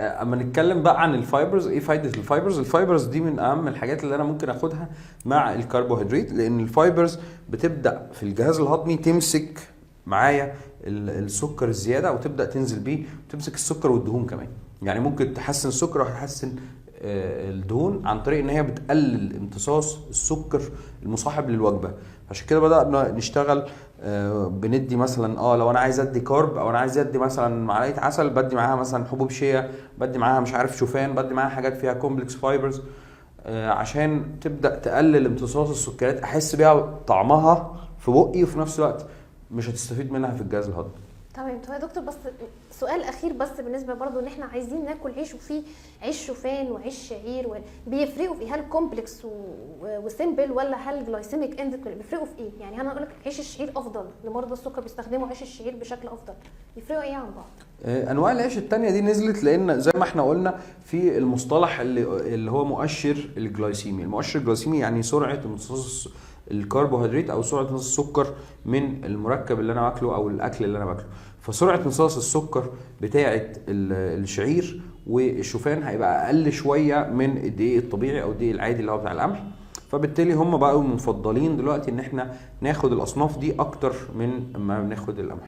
اما نتكلم بقى عن الفايبرز، ايه فايده الفايبرز؟ الفايبرز دي من اهم الحاجات اللي انا ممكن اخدها مع الكربوهيدرات، لان الفايبرز بتبدا في الجهاز الهضمي تمسك معايا السكر الزياده وتبدا تنزل بيه، وتمسك السكر والدهون كمان. يعني ممكن تحسن السكر وتحسن الدهون عن طريق ان هي بتقلل امتصاص السكر المصاحب للوجبه. عشان كده بدأنا نشتغل بندي مثلا لو انا عايز ادي كارب، او انا عايز ادي مثلا معلقه عسل، بدي معاها مثلا حبوب شيا، بدي معاها مش عارف شوفان، بدي معاها حاجات فيها كومبلكس فايبرز، عشان تبدا تقلل امتصاص السكريات، احس بيها طعمها في بقي، وفي نفس الوقت مش هتستفيد منها في الجهاز الهضمي. تمام. طيب يا دكتور، بس سؤال اخير، بس بالنسبه برضو ان احنا عايزين ناكل عيش وفيه عيش شوفان وعيش شعير، بيفرقوا في هل كومبلكس وسيمبل، ولا هل جلايسيميك اندكس بيفرقوا في ايه؟ يعني انا اقول لك عيش الشعير افضل لمرضى السكر، بيستخدموا عيش الشعير بشكل افضل، بيفرقوا ايه عن بعض؟ انواع العيش التانية دي نزلت لان زي ما احنا قلنا في المصطلح اللي هو مؤشر الجلايسيمي. المؤشر الجلايسيمي يعني سرعه امتصاص الكربوهيدرات او سرعه امتصاص السكر من المركب اللي انا باكله او الاكل اللي انا باكله. فسرعه امتصاص السكر بتاعه الشعير والشوفان هيبقى اقل شويه من الدقيق الطبيعي او الدقيق العادي اللي هو بتاع القمح، فبالتالي هم بقوا مفضلين دلوقتي ان احنا ناخد الاصناف دي اكتر من ما بناخد القمح.